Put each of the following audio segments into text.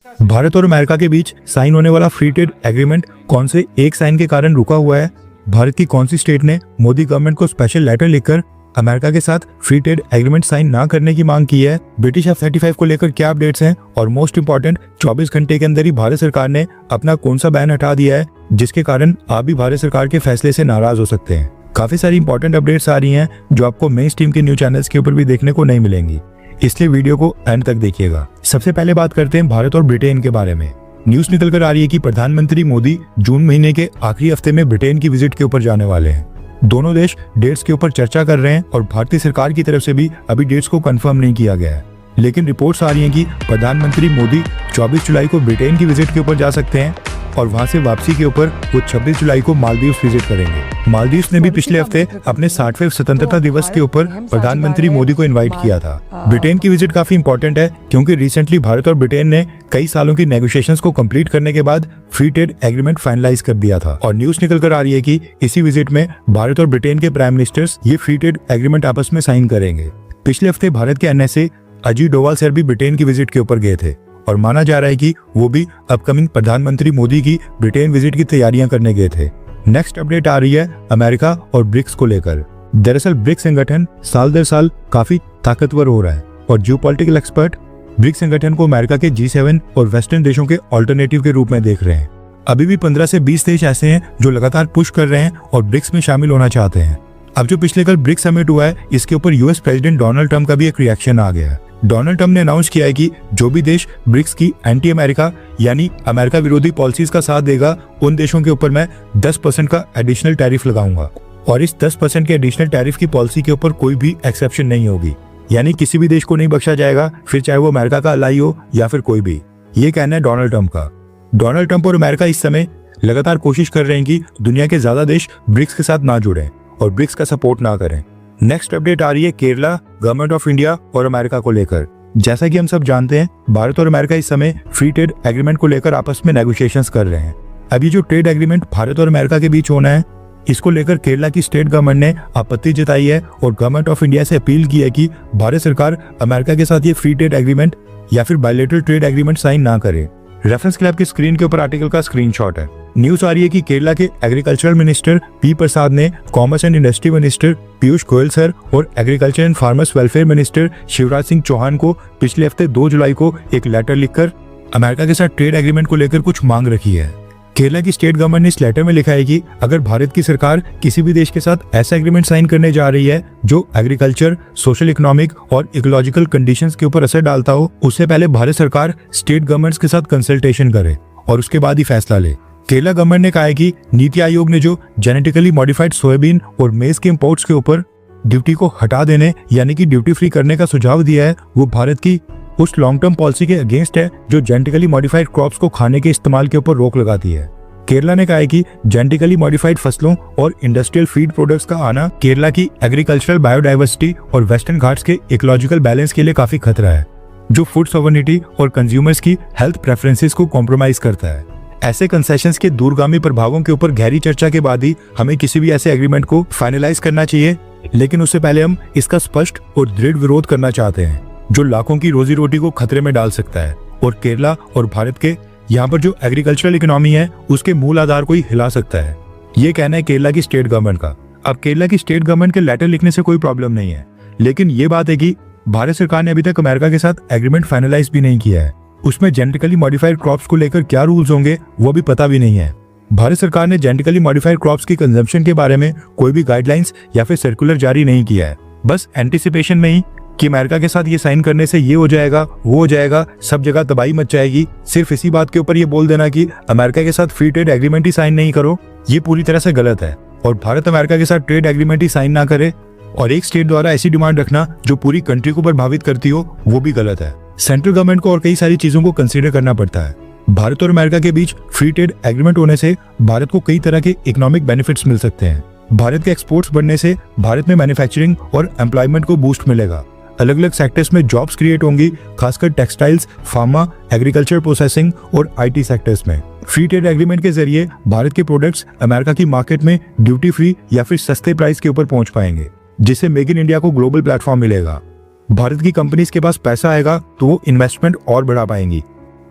भारत और अमेरिका के बीच साइन होने वाला फ्री ट्रेड एग्रीमेंट कौन से एक साइन के कारण रुका हुआ है? भारत की कौन सी स्टेट ने मोदी गवर्नमेंट को स्पेशल लेटर लिखकर अमेरिका के साथ फ्री ट्रेड एग्रीमेंट साइन ना करने की मांग की है? ब्रिटिश F-35 को लेकर क्या अपडेट्स हैं? और मोस्ट इंपॉर्टेंट 24 घंटे के अंदर ही भारत सरकार ने अपना कौन सा बैन हटा दिया है जिसके कारण आप भी भारत सरकार के फैसले से नाराज हो सकते हैं। काफी सारी इंपॉर्टेंट अपडेट्स आ रही हैं जो आपको मेन स्ट्रीम के न्यूज चैनल्स के ऊपर भी देखने को नहीं मिलेंगी, इसलिए वीडियो को एंड तक देखिएगा। सबसे पहले बात करते हैं भारत और ब्रिटेन के बारे में। न्यूज निकल कर आ रही है कि प्रधानमंत्री मोदी जून महीने के आखिरी हफ्ते में ब्रिटेन की विजिट के ऊपर जाने वाले हैं। दोनों देश डेट्स के ऊपर चर्चा कर रहे हैं और भारतीय सरकार की तरफ से भी अभी डेट्स को कंफर्म नहीं किया गया है, लेकिन रिपोर्ट्स आ रही हैं कि प्रधानमंत्री मोदी 24 जुलाई को ब्रिटेन की विजिट के ऊपर जा सकते हैं और वहां से वापसी के ऊपर वो 26 जुलाई को मालदीव्स विजिट करेंगे। मालदीव्स ने भी पिछले हफ्ते अपने 60वें स्वतंत्रता दिवस के ऊपर प्रधानमंत्री मोदी को इनवाइट किया था। ब्रिटेन की विजिट काफी इंपॉर्टेंट है क्योंकि रिसेंटली भारत और ब्रिटेन ने कई सालों की नेगोशिएशंस को कंप्लीट करने के बाद फ्री ट्रेड एग्रीमेंट फाइनलाइज कर दिया था और न्यूज निकल कर आ रही है कि इसी विजिट में भारत और ब्रिटेन के प्राइम मिनिस्टर्स ये फ्री ट्रेड एग्रीमेंट आपस में साइन करेंगे। पिछले हफ्ते भारत के NSA अजीत डोवाल सर भी ब्रिटेन की विजिट के ऊपर गए थे और माना जा रहा है कि वो भी अपकमिंग प्रधानमंत्री मोदी की ब्रिटेन विजिट की तैयारियां करने गए थे। नेक्स्ट अपडेट आ रही है अमेरिका और ब्रिक्स को लेकर। दरअसल ब्रिक्स संगठन साल दर साल काफी ताकतवर हो रहा है और जियोपॉलिटिकल एक्सपर्ट ब्रिक्स संगठन को अमेरिका के G7 और वेस्टर्न देशों के ऑल्टरनेटिव के रूप में देख रहे हैं। अभी भी 15 से 20 देश ऐसे हैं जो लगातार पुश कर रहे हैं और ब्रिक्स में शामिल होना चाहते हैं। अब जो पिछले कल ब्रिक्स समिट हुआ है इसके ऊपर US प्रेसिडेंट डोनाल्ड ट्रंप का भी एक रिएक्शन आ गया है। डोनाल्ड ट्रंप ने अनाउंस किया है कि जो भी देश ब्रिक्स की एंटी अमेरिका यानी अमेरिका विरोधी पॉलिसीज का साथ देगा उन देशों के ऊपर मैं 10% का एडिशनल टैरिफ लगाऊंगा और इस 10% के एडिशनल टैरिफ की पॉलिसी के ऊपर कोई भी एक्सेप्शन नहीं होगी, यानी किसी भी देश को नहीं बख्शा जाएगा, फिर चाहे वो अमेरिका का अलाई हो या फिर कोई भी। ये कहना है डोनाल्ड ट्रंप का। डोनाल्ड ट्रंप और अमेरिका इस समय लगातार कोशिश कर रहे हैं कि दुनिया के ज्यादा देश ब्रिक्स के साथ ना जुड़े और ब्रिक्स का सपोर्ट ना करें। नेक्स्ट अपडेट आ रही है केरला, गवर्नमेंट ऑफ इंडिया और अमेरिका को लेकर। जैसा कि हम सब जानते हैं भारत और अमेरिका इस समय फ्री ट्रेड एग्रीमेंट को लेकर आपस में नेगोशिएशंस कर रहे हैं। अभी जो ट्रेड एग्रीमेंट भारत और अमेरिका के बीच होना है इसको लेकर केरला की स्टेट गवर्नमेंट ने आपत्ति जताई है और गवर्नमेंट ऑफ इंडिया से अपील की है कि भारत सरकार अमेरिका के साथ ये फ्री ट्रेड एग्रीमेंट या फिर बायलैटरल ट्रेड एग्रीमेंट साइन ना करे। रेफरेंस के लिए आपकी स्क्रीन के ऊपर आर्टिकल का स्क्रीनशॉट है। न्यूज आ रही है कि केरला के एग्रीकल्चरल मिनिस्टर P प्रसाद ने commerce and industry minister Piyush Goyal sir और agriculture and farmers welfare minister Shivraj Singh Chouhan को पिछले हफ्ते 2 जुलाई को एक लेटर लिखकर अमेरिका के साथ ट्रेड एग्रीमेंट को लेकर कुछ मांग रखी है। केरला की स्टेट गवर्नमेंट ने इस लेटर में लिखा है कि अगर भारत की सरकार किसी भी देश के साथ ऐसा एग्रीमेंट साइन करने जा रही है जो एग्रीकल्चर, सोशल, इकोनॉमिक और इकोलॉजिकल कंडीशंस के ऊपर असर डालता हो, उससे पहले भारत सरकार स्टेट गवर्नमेंट्स के साथ कंसल्टेशन करे और उसके बाद ही फैसला ले। केरला गवर्नमेंट ने कहा है कि नीति आयोग ने जो जेनेटिकली मॉडिफाइड सोयाबीन और मेज के इम्पोर्ट्स के ऊपर ड्यूटी को हटा देने यानी कि ड्यूटी फ्री करने का सुझाव दिया है वो भारत की उस लॉन्ग टर्म पॉलिसी के अगेंस्ट है जो जेनेटिकली मॉडिफाइड क्रॉप्स को खाने के इस्तेमाल के ऊपर रोक लगाती है। केरला ने कहा है कि जेनेटिकली मॉडिफाइड फसलों और इंडस्ट्रियल फीड प्रोडक्ट्स का आना केरला की एग्रीकल्चरल बायोडाइवर्सिटी और वेस्टर्न घाट्स के इकोलॉजिकल बैलेंस के लिए काफी खतरा है, जो फूड सॉवरेनिटी और कंज्यूमर्स की हेल्थ प्रेफरेंसेस को कॉम्प्रोमाइज करता है। ऐसे कंसेशंस के दूरगामी प्रभावों के ऊपर गहरी चर्चा के बाद ही हमें किसी भी ऐसे एग्रीमेंट को फाइनलाइज करना चाहिए, लेकिन उससे पहले हम इसका स्पष्ट और दृढ़ विरोध करना चाहते हैं जो लाखों की रोजी रोटी को खतरे में डाल सकता है और केरला और भारत के यहाँ पर जो एग्रीकल्चरल इकोनॉमी है उसके मूल आधार को ही हिला सकता है। ये कहना है केरला की स्टेट गवर्नमेंट का। अब केरला की स्टेट गवर्नमेंट के लेटर लिखने से कोई प्रॉब्लम नहीं है, लेकिन ये बात है कि भारत सरकार ने अभी तक अमेरिका के साथ एग्रीमेंट फाइनलाइज भी नहीं किया है। उसमें जेनेटिकली मॉडिफाइड क्रॉप्स को लेकर क्या रूल्स होंगे वो भी पता भी नहीं है। भारत सरकार ने जेनेटिकली मॉडिफाइड क्रॉप्स की कंजम्पशन के बारे में कोई भी गाइडलाइंस या फिर सर्कुलर जारी नहीं किया है, बस एंटिसिपेशन में ही कि अमेरिका के साथ ये साइन करने से ये हो जाएगा, वो हो जाएगा, सब जगह तबाही मच जाएगी। सिर्फ इसी बात के ऊपर ये बोल देना कि अमेरिका के साथ फ्री ट्रेड एग्रीमेंट ही साइन नहीं करो, ये पूरी तरह से गलत है और भारत अमेरिका के साथ ट्रेड एग्रीमेंट ही साइन ना करे और एक स्टेट द्वारा ऐसी डिमांड रखना जो पूरी कंट्री को प्रभावित करती हो वो भी गलत है। सेंट्रल गवर्नमेंट को और कई सारी चीजों को कंसीडर करना पड़ता है। भारत और अमेरिका के बीच फ्री ट्रेड एग्रीमेंट होने से भारत को कई तरह के इकोनॉमिक बेनिफिट्स मिल सकते हैं। भारत के एक्सपोर्ट्स बढ़ने से भारत में मैन्युफैक्चरिंग और एम्प्लॉयमेंट को बूस्ट मिलेगा। अलग अलग सेक्टर्स में जॉब्स क्रिएट होंगी, खासकर टेक्सटाइल्स, फार्मा, एग्रीकल्चर प्रोसेसिंग और IT सेक्टर्स में। फ्री ट्रेड एग्रीमेंट के जरिए भारत के प्रोडक्ट्स अमेरिका की मार्केट में ड्यूटी फ्री या फिर सस्ते प्राइस के ऊपर पहुंच पाएंगे, जिससे मेक इन इंडिया को ग्लोबल प्लेटफॉर्म मिलेगा। भारत की कंपनीज के पास पैसा आएगा तो वो इन्वेस्टमेंट और बढ़ा पाएंगी।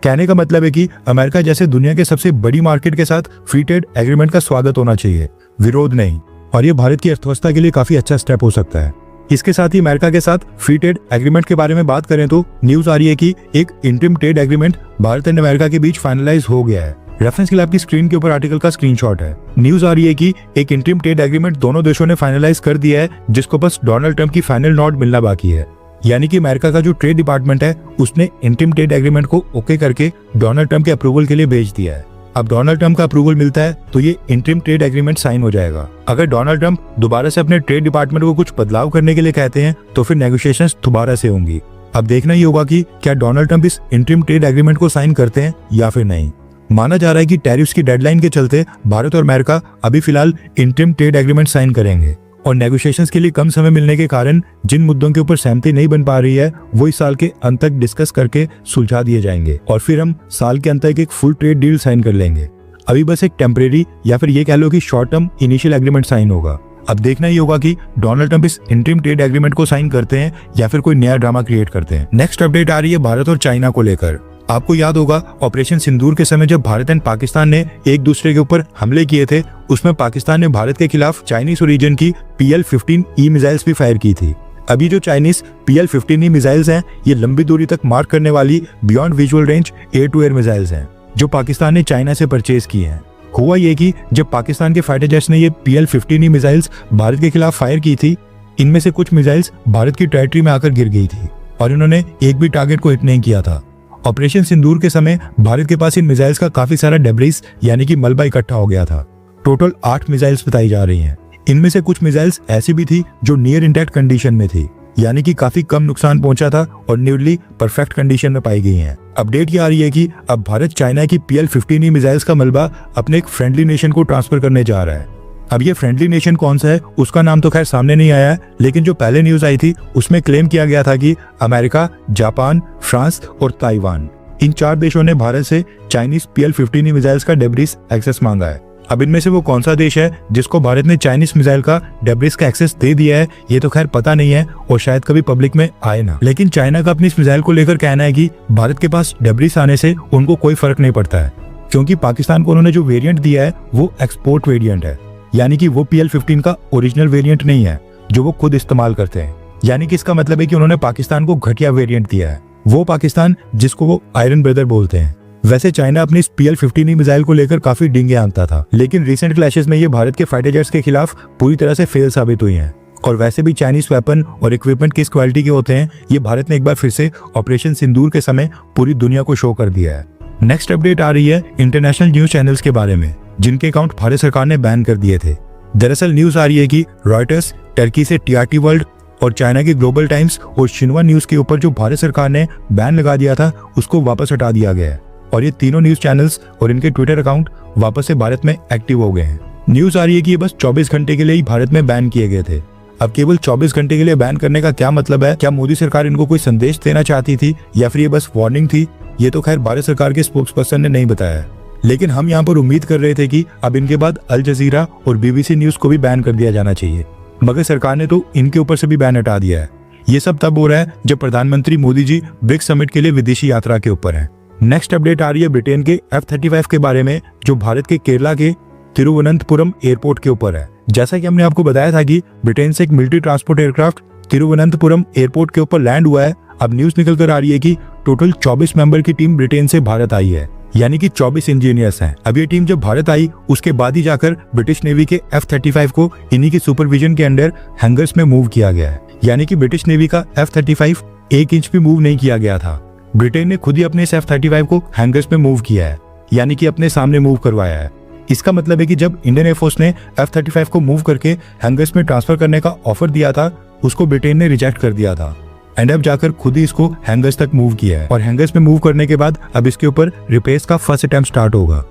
कहने का मतलब है कि अमेरिका जैसे दुनिया के सबसे बड़ी मार्केट के साथ फ्री ट्रेड एग्रीमेंट का स्वागत होना चाहिए, विरोध नहीं। और ये भारत की अर्थव्यवस्था के लिए काफी अच्छा स्टेप हो सकता है। इसके साथ ही अमेरिका के साथ फ्री ट्रेड एग्रीमेंट के बारे में बात करें तो न्यूज आ रही है कि एक interim trade agreement Bharat and America के बीच फाइनलाइज हो गया है। रेफरेंस के लिए आपकी स्क्रीन के ऊपर आर्टिकल का स्क्रीनशॉट है। न्यूज आ रही है कि एक इंटरिम ट्रेड एग्रीमेंट दोनों देशों ने फाइनलाइज कर दिया है, जिसको बस डोनाल्ड ट्रंप की फाइनल नोट मिलना बाकी है। यानी कि अमेरिका का जो ट्रेड डिपार्टमेंट है उसने इंटरिम ट्रेड एग्रीमेंट को ओके करके डोनाल्ड ट्रंप के अप्रूवल के लिए भेज दिया है। अब डोनाल्ड ट्रंप का अप्रूवल मिलता है तो ये इंटरिम ट्रेड एग्रीमेंट साइन हो जाएगा। अगर डोनाल्ड ट्रंप दोबारा से अपने ट्रेड डिपार्टमेंट को कुछ बदलाव करने के लिए कहते हैं तो फिर नेगोशिएशंस दोबारा से होंगी। अब देखना ही होगा कि क्या डोनाल्ड ट्रंप इस इंटरिम ट्रेड एग्रीमेंट को साइन करते हैं या फिर नहीं। माना जा रहा है कि टैरिफ्स की डेडलाइन के चलते भारत और अमेरिका अभी फिलहाल इंटरिम ट्रेड एग्रीमेंट साइन करेंगे और नेगोशिएशंस के लिए कम समय मिलने के कारण जिन मुद्दों के ऊपर सहमति नहीं बन पा रही है वो इस साल के अंत तक डिस्कस करके सुलझा दिए जाएंगे और फिर हम साल के अंत तक एक फुल ट्रेड डील साइन कर लेंगे। अभी बस एक टेम्परेरी या फिर ये कह लो कि short term initial agreement sign होगा। अब देखना ही होगा कि डोनाल्ड ट्रंप इस इंटरिम ट्रेड एग्रीमेंट को साइन करते हैं या फिर कोई नया ड्रामा क्रिएट करते हैं। नेक्स्ट अपडेट आ रही है भारत और चाइना को लेकर। आपको याद होगा ऑपरेशन सिंदूर के समय जब भारत एंड पाकिस्तान ने एक दूसरे के ऊपर हमले किए थे, उसमें पाकिस्तान ने भारत के खिलाफ चाइनीज ओरिजिन की PL-15E मिसाइल्स भी फायर की थी। अभी जो चाइनीज PL-15E मिसाइल्स हैं ये लंबी दूरी तक मार करने वाली beyond visual range air to air missiles हैं जो पाकिस्तान ने चाइना से परचेज की हैं। हुआ ये कि जब पाकिस्तान के फाइटर जेट्स ने ये PL-15E मिसाइल्स भारत के खिलाफ फायर की थी, इनमें से कुछ मिसाइल्स भारत की टेरिटरी में आकर गिर गई थी और इन्होंने एक भी टारगेट को हिट नहीं किया था। ऑपरेशन सिंदूर के समय भारत के पास इन मिसाइल्स का काफी सारा डेब्रिस यानी कि मलबा इकट्ठा हो गया था। टोटल 8 मिसाइल्स बताई जा रही हैं। इनमें से कुछ मिसाइल्स ऐसी भी थी जो नियर इंटैक्ट कंडीशन में थी, यानी कि काफी कम नुकसान पहुंचा था और नियरली परफेक्ट कंडीशन में पाई गई हैं। अपडेट ये आ रही है कि अब भारत चाइना की PL-15E मिसाइल्स का मलबा अपने एक फ्रेंडली नेशन को ट्रांसफर करने जा रहा है। अब ये फ्रेंडली नेशन कौन सा है उसका नाम तो खैर सामने नहीं आया है, लेकिन जो पहले न्यूज आई थी उसमें क्लेम किया गया था कि अमेरिका, जापान, फ्रांस और ताइवान, इन 4 देशों ने भारत से चाइनीज PL-15E मिसाइल्स का डेब्रिस एक्सेस मांगा है। अब इनमें से वो कौन सा देश है जिसको भारत ने चाइनीज मिसाइल का डेब्रिस का एक्सेस दे दिया है ये तो खैर पता नहीं है और शायद कभी पब्लिक में आए ना। लेकिन चाइना का अपनी इस मिसाइल को लेकर कहना है कि भारत के पास डेब्रिस आने से उनको कोई फर्क नहीं पड़ता है, क्योंकि पाकिस्तान को उन्होंने जो वेरिएंट दिया है वो एक्सपोर्ट वेरिएंट है, यानी कि वो PL-15 का ओरिजिनल वेरिएंट नहीं है जो वो खुद इस्तेमाल करते हैं। यानी कि इसका मतलब है कि उन्होंने पाकिस्तान को घटिया वेरिएंट दिया है, वो पाकिस्तान जिसको वो आयरन ब्रदर बोलते हैं। वैसे चाइना अपनी इस PL-15E मिसाइल को लेकर काफी डिंगे आंकता था, लेकिन रिसेंट क्लैशेस में ये भारत के फाइटर जेट्स के खिलाफ पूरी तरह से फेल साबित हुई हैं। और वैसे भी चाइनीज वेपन और इक्विपमेंट किस क्वालिटी के होते हैं ये भारत ने एक बार फिर से ऑपरेशन सिंदूर के समय पूरी दुनिया को शो कर दिया है। नेक्स्ट अपडेट आ रही है इंटरनेशनल न्यूज चैनल्स के बारे में जिनके अकाउंट भारत सरकार ने बैन कर दिए थे। दरअसल न्यूज आ रही है कि रॉयटर्स, टर्की से TRT वर्ल्ड और चाइना की ग्लोबल टाइम्स और शिन्हुआ न्यूज के ऊपर जो भारत सरकार ने बैन लगा दिया था उसको वापस हटा दिया गया है और ये तीनों न्यूज चैनल्स और इनके ट्विटर अकाउंट वापस से भारत में एक्टिव हो गए हैं। न्यूज आ रही है कि ये बस 24 घंटे के लिए ही भारत में बैन किए गए थे। अब केवल 24 घंटे के लिए बैन करने का क्या मतलब है? क्या मोदी सरकार इनको कोई संदेश देना चाहती थी या फिर ये बस वार्निंग थी? ये तो खैर भारत सरकार के स्पोक्स पर्सन ने नहीं बताया, लेकिन हम यहाँ पर उम्मीद कर रहे थे कि अब इनके बाद अल जजीरा और BBC न्यूज को भी बैन कर दिया जाना चाहिए, मगर सरकार ने तो इनके ऊपर से भी बैन हटा दिया है। ये सब तब हो रहा है जब प्रधानमंत्री मोदी जी ब्रिक्स समिट के लिए विदेशी यात्रा के ऊपर हैं। नेक्स्ट अपडेट आ रही है ब्रिटेन के F-35 के बारे में जो भारत के केरला के तिरुवनंतपुरम एयरपोर्ट के ऊपर है। जैसा कि हमने आपको बताया था कि ब्रिटेन से एक military transport aircraft Thiruvananthapuram airport के ऊपर लैंड हुआ है। अब न्यूज निकल कर आ रही है कि टोटल 24 मेंबर की टीम ब्रिटेन से भारत आई है, यानी कि 24 इंजीनियर्स हैं। अब ये टीम जब भारत आई उसके बाद ही जाकर ब्रिटिश नेवी के F-35 को इन्हीं की सुपरविजन के अंडर हैंगर्स में मूव किया गया है, यानी कि ब्रिटिश नेवी का F-35 1 इंच भी मूव नहीं किया गया था। ब्रिटेन ने खुद ही अपने इस F-35 को हैंगर्स में मूव किया है, यानी कि अपने सामने मूव करवाया है। इसका मतलब है कि जब इंडियन एयरफोर्स ने F-35 को मूव करके हैंगर्स में ट्रांसफर करने का ऑफर दिया था उसको ब्रिटेन ने रिजेक्ट कर दिया था एंड अब जाकर खुद ही इसको हैंगर्स तक मूव किया है और हैंगर्स में मूव करने के बाद अब इसके ऊपर रिपेयर्स का फर्स्ट अटेम्प्ट स्टार्ट होगा।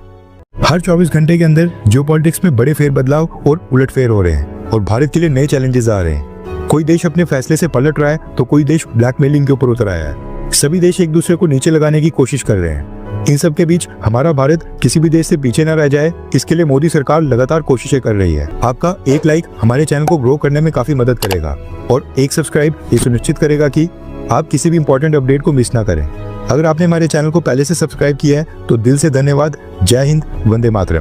हर 24 घंटे के अंदर जियोपॉलिटिक्स में बड़े फेरबदलाव और उलटफेर हो रहे हैं और भारत के लिए नए चैलेंजेस आ रहे हैं। कोई देश अपने फैसले से पलट रहा है तो कोई देश ब्लैकमेलिंग के ऊपर उतर आया है। सभी देश एक दूसरे को नीचे लगाने की कोशिश कर रहे हैं। इन सब के बीच हमारा भारत किसी भी देश से पीछे न रह जाए, इसके लिए मोदी सरकार लगातार कोशिशें कर रही है। आपका एक लाइक हमारे चैनल को ग्रो करने में काफी मदद करेगा और एक सब्सक्राइब ये सुनिश्चित करेगा कि आप किसी भी इंपॉर्टेंट अपडेट को मिस ना करें। अगर आपने हमारे चैनल को पहले से सब्सक्राइब किया है तो दिल से धन्यवाद। जय हिंद, वंदे मातरम।